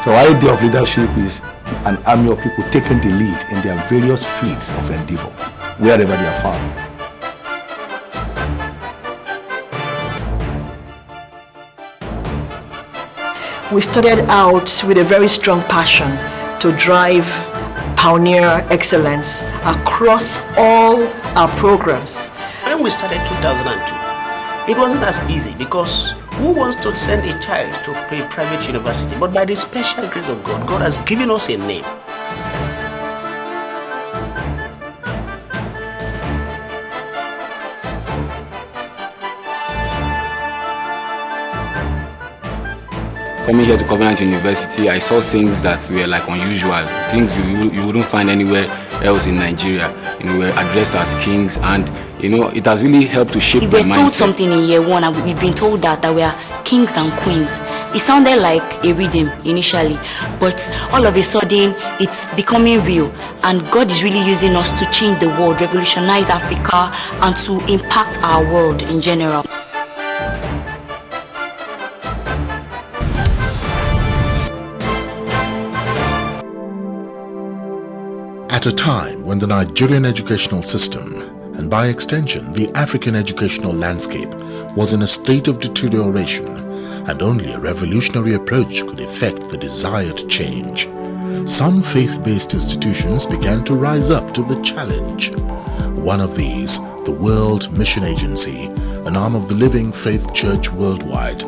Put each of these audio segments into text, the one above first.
So our idea of leadership is an army of people taking the lead in their various fields of endeavor, wherever they are found. We started out with a very strong passion to drive pioneer excellence across all our programs. When we started 2002, it wasn't as easy because who wants to send a child to a private university? But by the special grace of God, God has given us a name. Coming here to Covenant University, I saw things that were like unusual, things you wouldn't find anywhere else in Nigeria. We're addressed as kings, and it has really helped to shape my mindset. We were told something in year one, and we've been told that we are kings and queens. It sounded like a rhythm initially, but all of a sudden it's becoming real, and God is really using us to change the world, revolutionize Africa, and to impact our world in general. At a time when the Nigerian educational system, and by extension the African educational landscape, was in a state of deterioration, and only a revolutionary approach could effect the desired change, some faith-based institutions began to rise up to the challenge. One of these, the World Mission Agency, an arm of the Living Faith Church worldwide,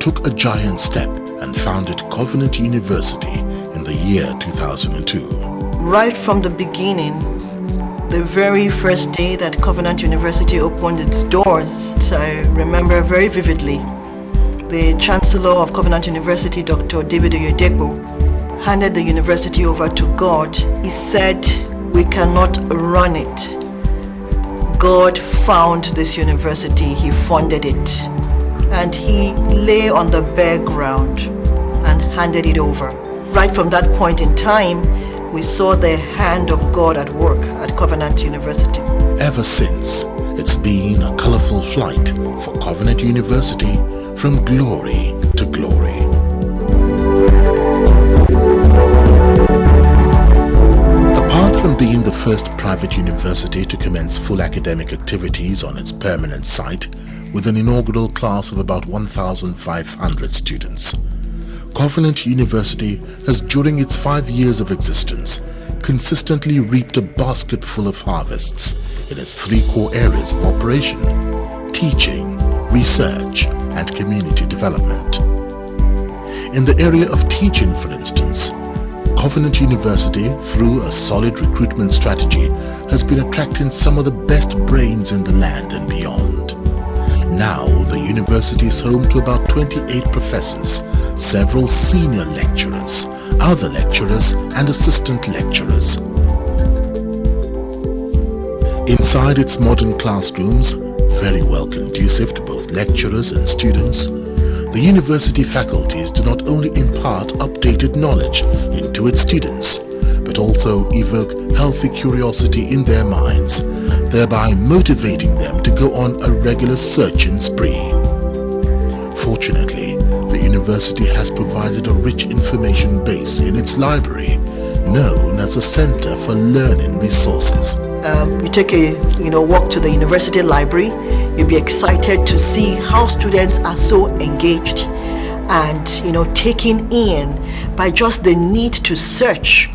took a giant step and founded Covenant University in the year 2002. Right from the beginning, the very first day that Covenant University opened its doors, I remember very vividly, the Chancellor of Covenant University, Dr. David Oyedepo, handed the university over to God. He said, "We cannot run it." God found this university, He funded it, and He lay on the bare ground and handed it over. Right from that point in time, we saw the hand of God at work at Covenant University. Ever since, it's been a colorful flight for Covenant University from glory to glory. Apart from being the first private university to commence full academic activities on its permanent site with an inaugural class of about 1,500 students, Covenant University has, during its 5 years of existence, consistently reaped a basket full of harvests in its three core areas of operation: teaching, research, and community development. In the area of teaching, for instance, Covenant University, through a solid recruitment strategy, has been attracting some of the best brains in the land and beyond. Now, the university is home to about 28 professors, several senior lecturers, other lecturers, and assistant lecturers. Inside its modern classrooms, very well conducive to both lecturers and students, the university faculties do not only impart updated knowledge into its students, but also evoke healthy curiosity in their minds, thereby motivating them to go on a regular searching spree. Fortunately, the university has provided a rich information base in its library, known as a Center for Learning Resources. You take a walk to the university library, you'll be excited to see how students are so engaged and taken in by just the need to search.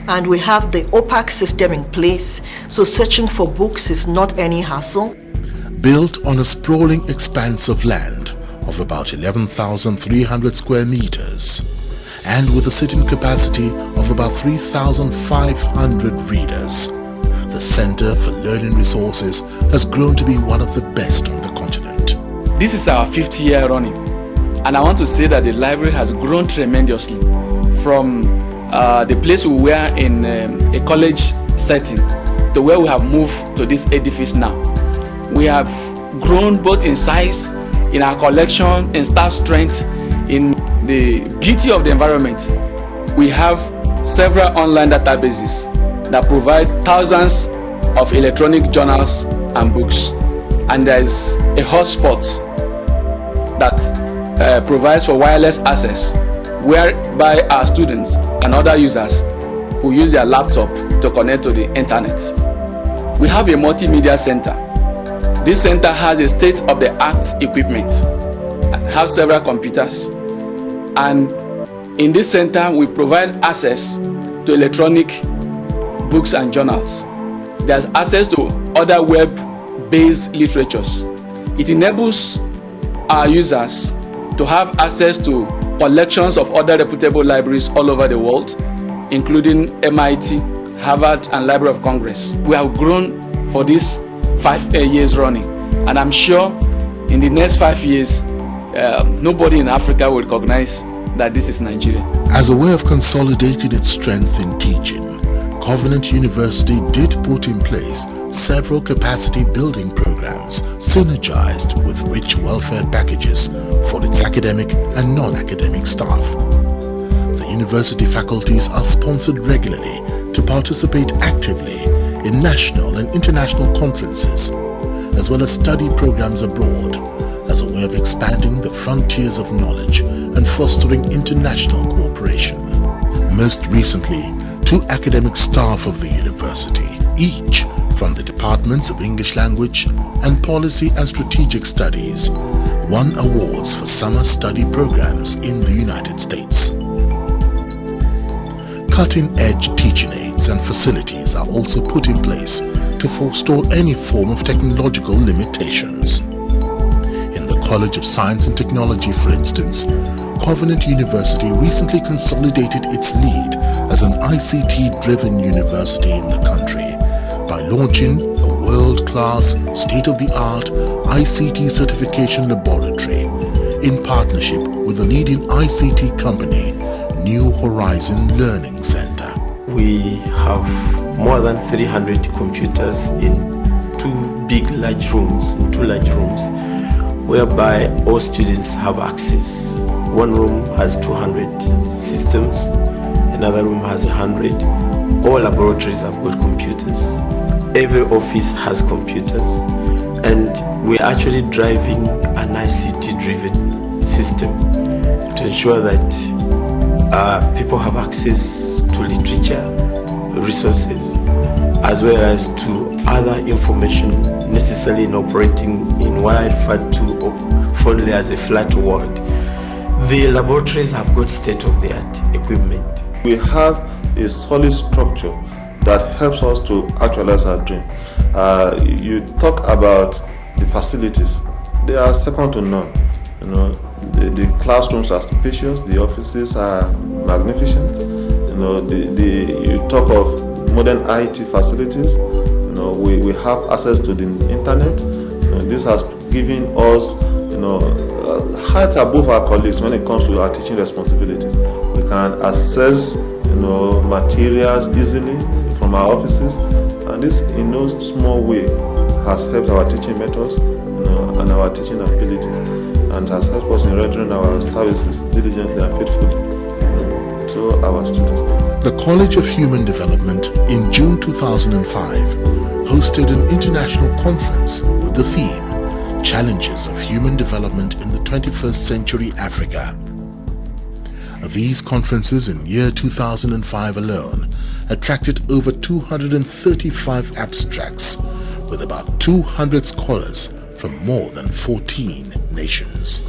And we have the OPAC system in place, so searching for books is not any hassle. Built on a sprawling expanse of land of about 11,300 square meters, and with a sitting capacity of about 3,500 readers, the Center for Learning Resources has grown to be one of the best on the continent. This is our 5th year running, and I want to say that the library has grown tremendously from the place we were in a college setting to where we have moved to this edifice now. We have grown both in size, in our collection, in staff strength, in the beauty of the environment. We have several online databases that provide thousands of electronic journals and books, and there is a hotspot that provides for wireless access whereby our students and other users who use their laptop to connect to the internet. We have a multimedia center. This center has a state-of-the-art equipment, have several computers, and in this center we provide access to electronic books and journals. There's access to other web-based literatures. It enables our users to have access to collections of other reputable libraries all over the world, including MIT, Harvard, and Library of Congress. We have grown for these 5 years running, and I'm sure in the next 5 years, nobody in Africa will recognize that this is Nigeria. As a way of consolidating its strength in teaching, Covenant University did put in place several capacity building programs synergized with rich welfare packages for its academic and non-academic staff. The university faculties are sponsored regularly to participate actively in national and international conferences, as well as study programs abroad, as a way of expanding the frontiers of knowledge and fostering international cooperation. Most recently, 2 academic staff of the university, each from the departments of English Language and Policy and Strategic Studies, won awards for summer study programs in the United States. Cutting-edge teaching aids and facilities are also put in place to forestall any form of technological limitations. In the College of Science and Technology, for instance, Covenant University recently consolidated its lead as an ICT-driven university in the country by launching a world-class, state-of-the-art ICT certification laboratory in partnership with the leading ICT company, New Horizon Learning Center. We have more than 300 computers in 2 large rooms, whereby all students have access. One room has 200 systems, another room has 100. All laboratories have got computers. Every office has computers, and we're actually driving an ICT-driven system to ensure that people have access to literature, resources, as well as to other information necessary in operating in what I refer to fondly as a flat world. The laboratories have got state-of-the-art equipment. We have a solid structure that helps us to actualize our dream. You talk about the facilities; they are second to none. You know, the classrooms are spacious, the offices are magnificent. You know, you talk of modern IT facilities. You know, we have access to the internet. You know, this has given us, height above our colleagues when it comes to our teaching responsibilities. We can access, materials easily from our offices, and this in no small way has helped our teaching methods, and our teaching ability, and has helped us in rendering our services diligently and faithfully to our students. The College of Human Development in June 2005 hosted an international conference with the theme Challenges of Human Development in the 21st Century Africa. These conferences in year 2005 alone attracted over 235 abstracts with about 200 scholars from more than 14 nations.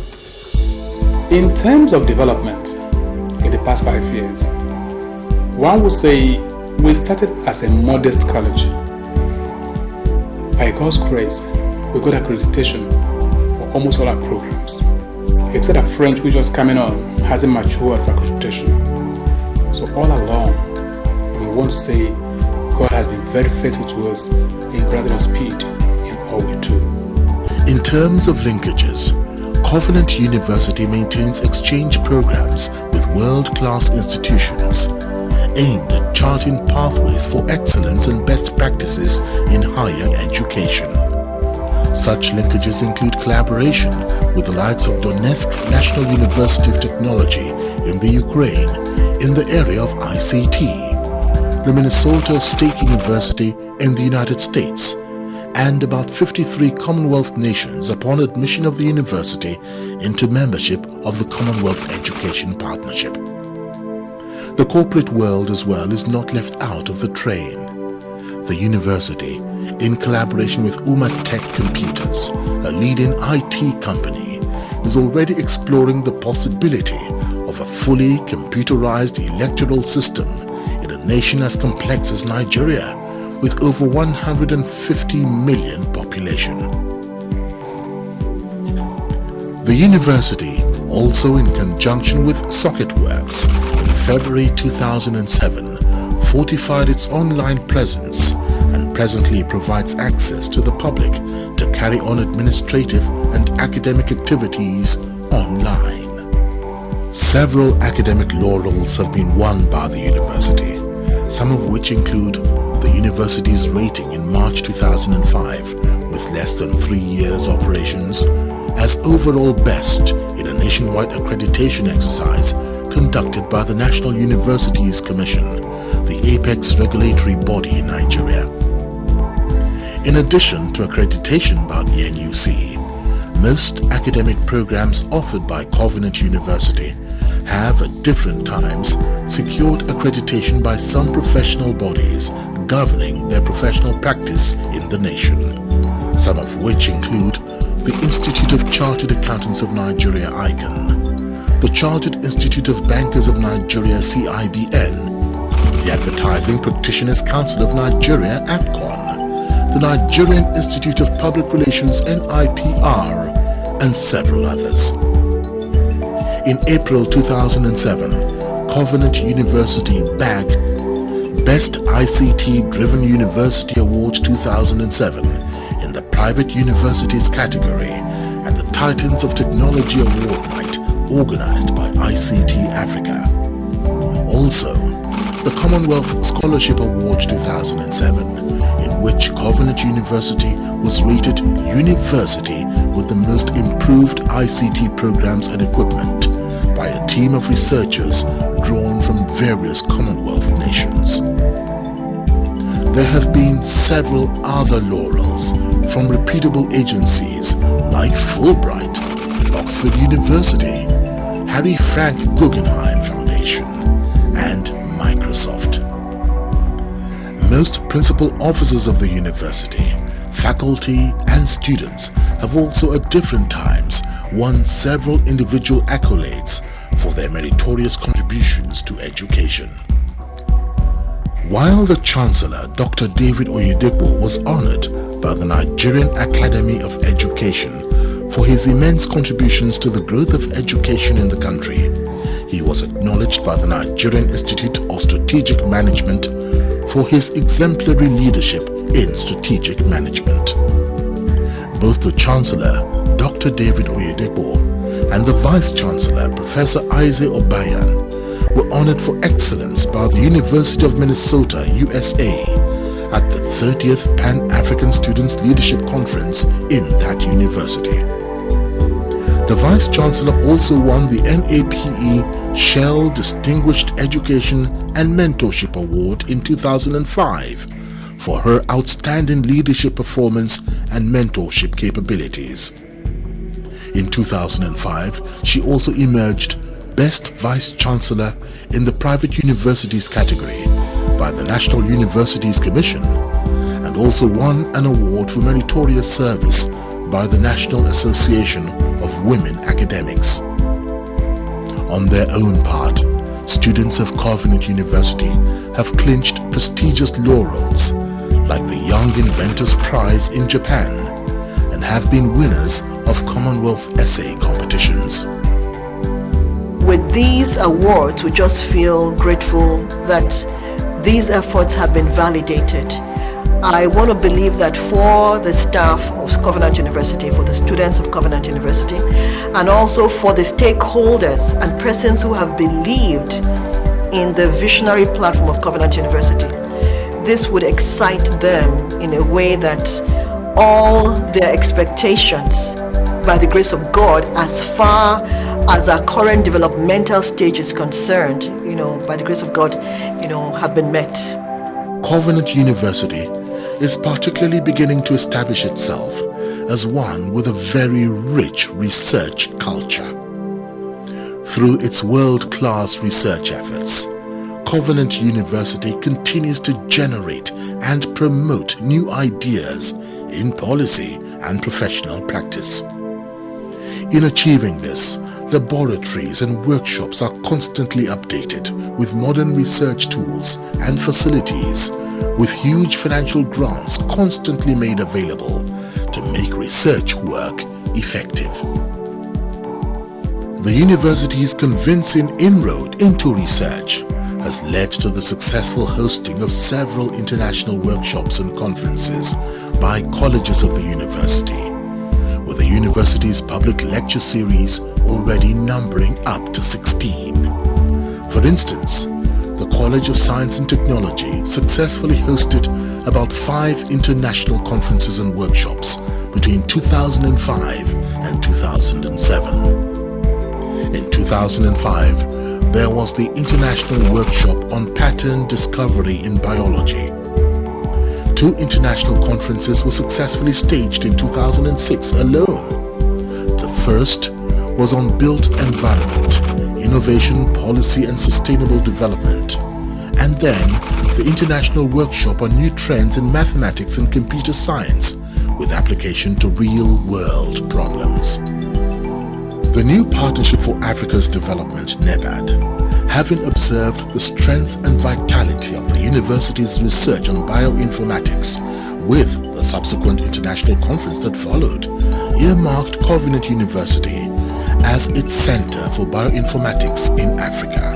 In terms of development in the past 5 years, one would say we started as a modest college. By God's grace, we got accreditation for almost all our programs, except that French, which was coming on, hasn't matured for accreditation. So all along, we want to say God has been very faithful to us in granting us speed in all we do. In terms of linkages, Covenant University maintains exchange programs with world-class institutions aimed at charting pathways for excellence and best practices in higher education. Such linkages include collaboration with the likes of Donetsk National University of Technology in the Ukraine in the area of ICT, the Minnesota State University in the United States, and about 53 Commonwealth nations upon admission of the university into membership of the Commonwealth Education Partnership. The corporate world as well is not left out of the train. The university, in collaboration with Umatech Computers, a leading IT company, is already exploring the possibility of a fully computerized electoral system in a nation as complex as Nigeria, with over 150 million population. The university, also in conjunction with SocketWorks, in February 2007, fortified its online presence and presently provides access to the public to carry on administrative and academic activities online. Several academic laurels have been won by the university, some of which include the university's rating in March 2005, with less than 3 years operations, as overall best in a nationwide accreditation exercise conducted by the National Universities Commission, the apex regulatory body in Nigeria. In addition to accreditation by the NUC, most academic programs offered by Covenant University have at different times secured accreditation by some professional bodies governing their professional practice in the nation, some of which include the Institute of Chartered Accountants of Nigeria (ICAN), the Chartered Institute of Bankers of Nigeria (CIBN), the Advertising Practitioners Council of Nigeria (APCON), the Nigerian Institute of Public Relations (NIPR), and several others. In April 2007, Covenant University bagged Best ICT-Driven University Award 2007 in the Private Universities category at the Titans of Technology Award Night organized by ICT Africa. Also, the Commonwealth Scholarship Award 2007, in which Covenant University was rated University with the most improved ICT programs and equipment by a team of researchers drawn from various Commonwealth nations. There have been several other laurels from reputable agencies like Fulbright, Oxford University, Harry Frank Guggenheim Foundation, and Microsoft. Most principal officers of the university, faculty, and students have also at different times won several individual accolades for their meritorious contributions to education. While the Chancellor, Dr. David Oyedepo, was honored by the Nigerian Academy of Education for his immense contributions to the growth of education in the country, he was acknowledged by the Nigerian Institute of Strategic Management for his exemplary leadership in strategic management. Both the Chancellor, Dr. David Oyedepo, and the Vice-Chancellor, Professor Isaac Obayan, were honored for excellence by the University of Minnesota, USA, at the 30th Pan-African Students Leadership Conference in that university. The Vice-Chancellor also won the NAPE Shell Distinguished Education and Mentorship Award in 2005 for her outstanding leadership performance and mentorship capabilities. In 2005, she also emerged Best Vice-Chancellor in the Private Universities category by the National Universities Commission and also won an award for meritorious service by the National Association of Women Academics. On their own part, students of Covenant University have clinched prestigious laurels like the Young Inventors Prize in Japan and have been winners of Commonwealth essay competitions. With these awards, we just feel grateful that these efforts have been validated. I want to believe that for the staff of Covenant University, for the students of Covenant University, and also for the stakeholders and persons who have believed in the visionary platform of Covenant University, this would excite them in a way that all their expectations, by the grace of God, as far as our current developmental stage is concerned, by the grace of God, have been met. Covenant University is particularly beginning to establish itself as one with a very rich research culture. Through its world-class research efforts, Covenant University continues to generate and promote new ideas in policy and professional practice. In achieving this, laboratories and workshops are constantly updated with modern research tools and facilities, with huge financial grants constantly made available to make research work effective. The university's convincing inroad into research has led to the successful hosting of several international workshops and conferences by colleges of the university, with the university's public lecture series already numbering up to 16. For instance, the College of Science and Technology successfully hosted about 5 international conferences and workshops between 2005 and 2007. In 2005, there was the International Workshop on Pattern Discovery in Biology. 2 international conferences were successfully staged in 2006 alone. The first was on Built Environment, Innovation, Policy and Sustainable Development, and then the International Workshop on New Trends in Mathematics and Computer Science with application to real-world problems. The new Partnership for Africa's Development, NEPAD, having observed the strength and vitality of the university's research on bioinformatics with the subsequent international conference that followed, earmarked Covenant University as its center for bioinformatics in Africa.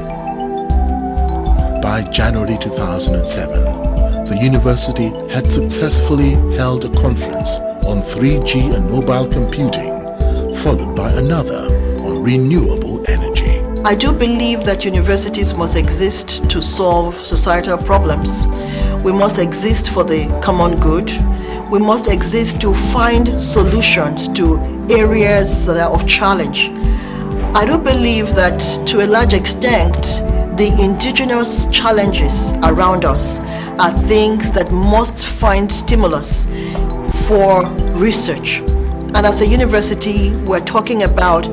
By January 2007, the university had successfully held a conference on 3G and mobile computing, followed by another on renewable energy. I do believe that universities must exist to solve societal problems. We must exist for the common good. We must exist to find solutions to areas that are of challenge. I do believe that to a large extent, the indigenous challenges around us are things that must find stimulus for research. And as a university, we're talking about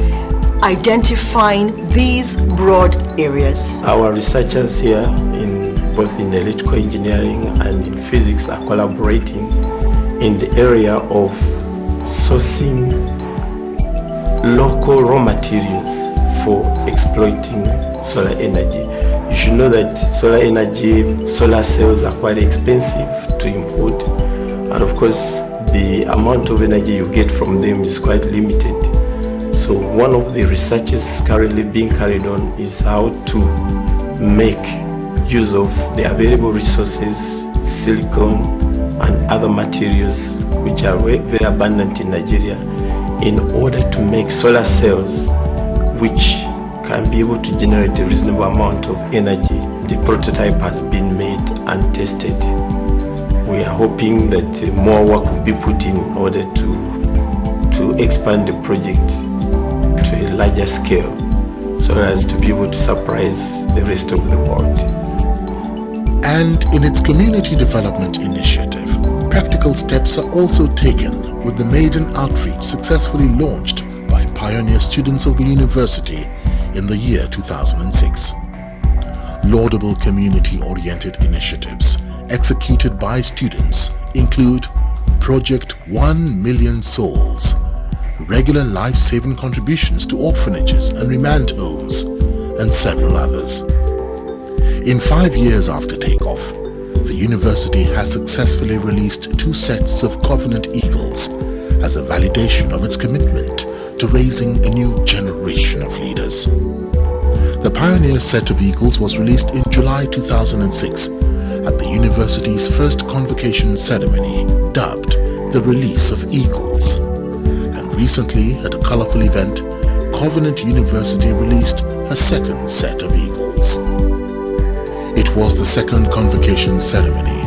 identifying these broad areas. Our researchers here, both in electrical engineering and in physics, are collaborating in the area of sourcing local raw materials for exploiting solar energy. You should know that solar energy, solar cells are quite expensive to import, and of course the amount of energy you get from them is quite limited. So one of the researches currently being carried on is how to make use of the available resources, silicon and other materials which are very abundant in Nigeria, in order to make solar cells which can be able to generate a reasonable amount of energy. The prototype has been made and tested. We are hoping that more work will be put in order to expand the project to a larger scale, so as to be able to surprise the rest of the world. And in its community development initiative, practical steps are also taken with the maiden outreach successfully launched by pioneer students of the university in the year 2006. Laudable community-oriented initiatives executed by students include Project 1 Million Souls, regular life-saving contributions to orphanages and remand homes, and several others. In 5 years after takeoff, the university has successfully released 2 sets of Covenant Eagles as a validation of its commitment to raising a new generation of leaders. The Pioneer set of Eagles was released in July 2006 at the university's first convocation ceremony, dubbed the Release of Eagles. And recently, at a colorful event, Covenant University released a second set of Eagles. It was the second convocation ceremony,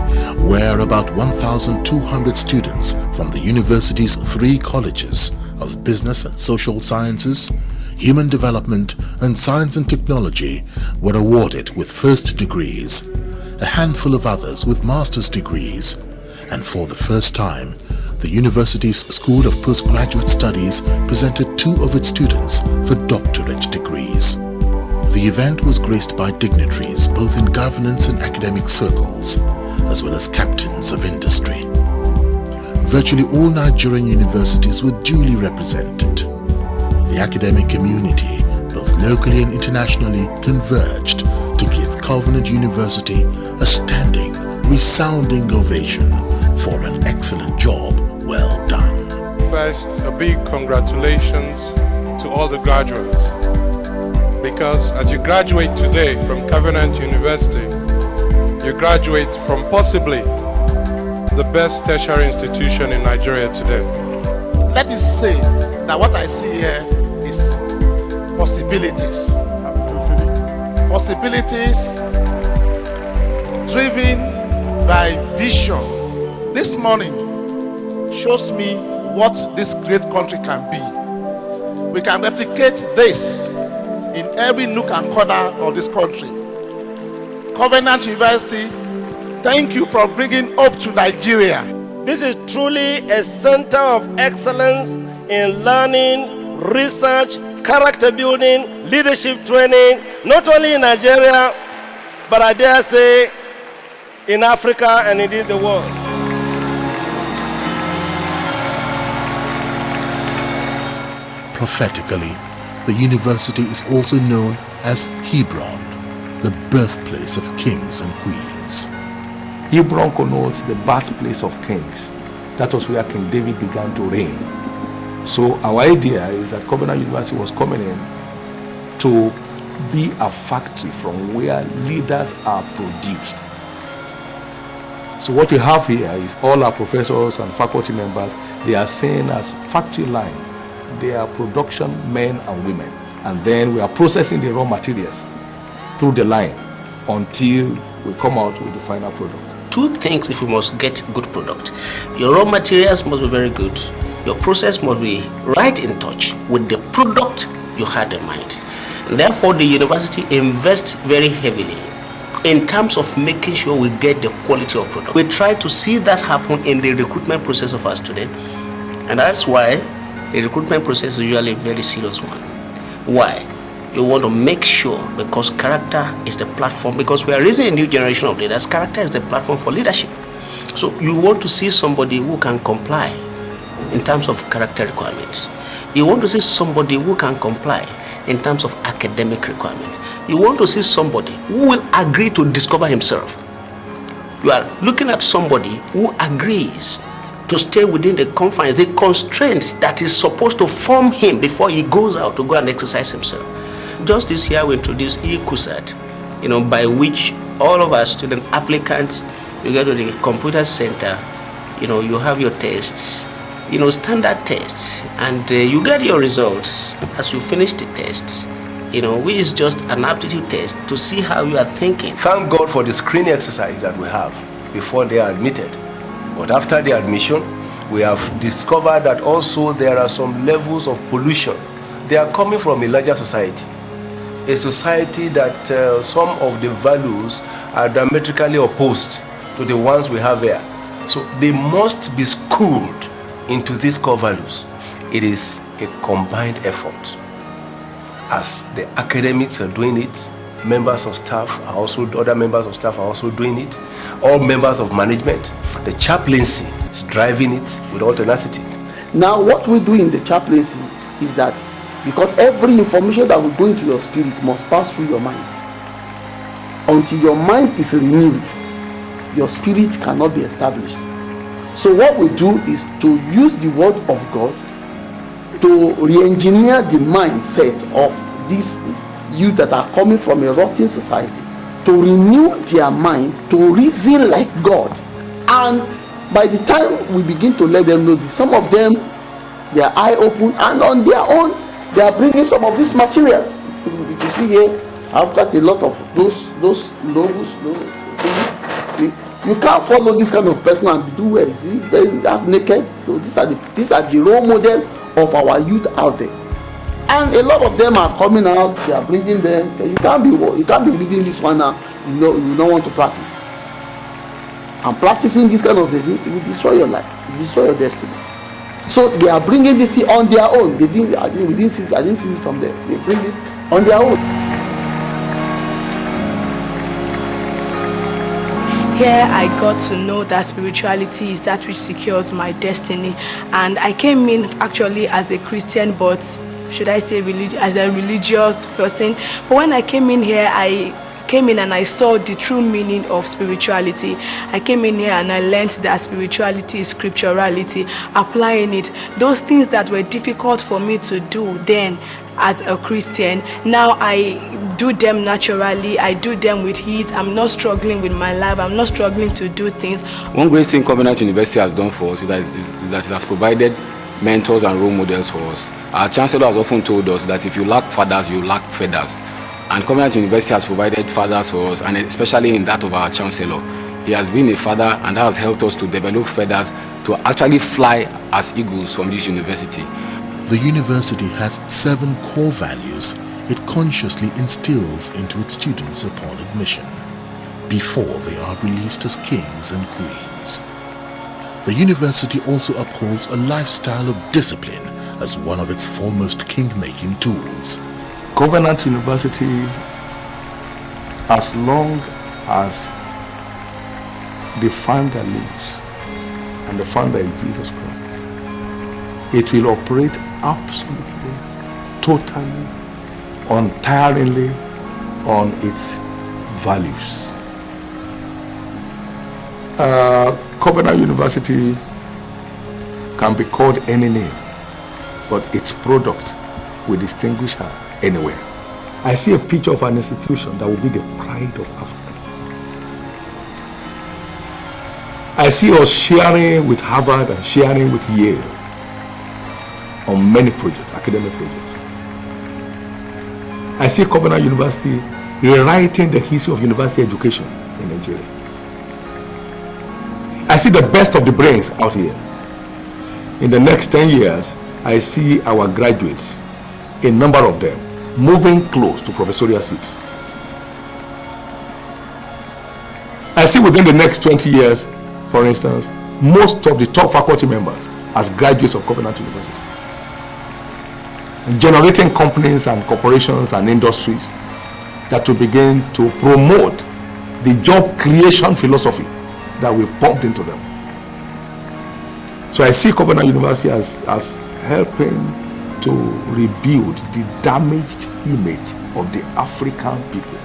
where about 1,200 students from the university's 3 colleges of Business and Social Sciences, Human Development, and Science and Technology were awarded with first degrees, a handful of others with master's degrees, and for the first time, the university's School of Postgraduate Studies presented 2 of its students for doctorate degrees. The event was graced by dignitaries both in governance and academic circles, as well as captains of industry. Virtually all Nigerian universities were duly represented. The academic community, both locally and internationally, converged to give Covenant University a standing, resounding ovation for an excellent job well done. First, a big congratulations to all the graduates, because as you graduate today from Covenant University, you graduate from possibly the best tertiary institution in Nigeria today. Let me say that what I see here is possibilities. Possibilities driven by vision. This morning shows me what this great country can be. We can replicate this in every nook and corner of this country. Covenant University, thank you for bringing hope to Nigeria. This is truly a center of excellence in learning, research, character building, leadership training, not only in Nigeria, but I dare say in Africa and indeed the world. Prophetically, the university is also known as Hebron, the birthplace of kings and queens. Hebron connotes the birthplace of kings. That was where King David began to reign. So our idea is that Covenant University was coming in to be a factory from where leaders are produced. So what we have here is all our professors and faculty members, they are seen as factory line. They are production men and women. And then we are processing the raw materials through the line until we come out with the final product. 2 things if you must get good product. Your raw materials must be very good. Your process must be right in touch with the product you had in mind. And therefore, the university invests very heavily in terms of making sure we get the quality of product. We try to see that happen in the recruitment process of our students. And that's why the recruitment process is usually a very serious one. Why? You want to make sure, because character is the platform, because we are raising a new generation of leaders, character is the platform for leadership. So you want to see somebody who can comply in terms of character requirements. You want to see somebody who can comply in terms of academic requirements. You want to see somebody who will agree to discover himself. You are looking at somebody who agrees to stay within the confines, the constraints that is supposed to form him before he goes out to go and exercise himself. Just this year we introduced eCUSAT, by which all of our student applicants, you get to the computer center, you have your tests, standard tests, and you get your results as you finish the tests, which is just an aptitude test to see how you are thinking. Thank God for the screening exercise that we have before they are admitted. But after the admission, we have discovered that also there are some levels of pollution. They are coming from a larger society. A society that some of the values are diametrically opposed to the ones we have here. So they must be schooled into these core values. It is a combined effort. As the academics are doing it, members of staff are also, other members of staff are also doing it. All members of management, the chaplaincy is driving it with all tenacity. Now what we do in the chaplaincy is that because every information that will go into your spirit must pass through your mind. Until your mind is renewed, your spirit cannot be established. So what we do is to use the word of God to re-engineer the mindset of these youth that are coming from a rotten society, to renew their mind, to reason like God. And by the time we begin to let them know this, some of them, their eye open, and on their own, they are bringing some of these materials. If you see here, I've got a lot of those logos. You can't follow this kind of person and do well. See, they half naked. So these are the role model of our youth out there. And a lot of them are coming out. They are bringing them. You can't be reading this one now. You don't want to practice. and practicing this kind of thing, it will destroy your life, it will destroy your destiny. So they are bringing this thing on their own. I didn't see it from them. They bring it on their own. Here I got to know that spirituality is that which secures my destiny, and I came in actually as a Christian, but should I say as a religious person. But when I came in here, I came in and I saw the true meaning of spirituality. I came in here and I learned that spirituality is scripturality, applying it. Those things that were difficult for me to do then as a Christian, now I do them naturally. I do them with ease. I'm not struggling with my life. I'm not struggling to do things. One great thing Covenant University has done for us is that it has provided mentors and role models for us. Our chancellor has often told us that if you lack fathers, you lack feathers. And Covenant University has provided fathers for us, and especially in that of our chancellor. He has been a father, and that has helped us to develop feathers to actually fly as eagles from this university. The university has 7 core values it consciously instills into its students upon admission, before they are released as kings and queens. The university also upholds a lifestyle of discipline as one of its foremost king-making tools. Covenant University, as long as the founder lives, and the founder is Jesus Christ, it will operate absolutely, totally, untiringly on its values. Covenant University can be called any name, but its product will distinguish her anywhere. I see a picture of an institution that will be the pride of Africa. I see us sharing with Harvard and sharing with Yale on many projects, academic projects. I see Covenant University rewriting the history of university education in Nigeria. I see the best of the brains out here. In the next 10 years, I see our graduates, a number of them, moving close to professorial seats. I see within the next 20 years, for instance, most of the top faculty members as graduates of Covenant University, and generating companies and corporations and industries that will begin to promote the job creation philosophy that we've pumped into them. So I see Covenant University as helping to rebuild the damaged image of the African people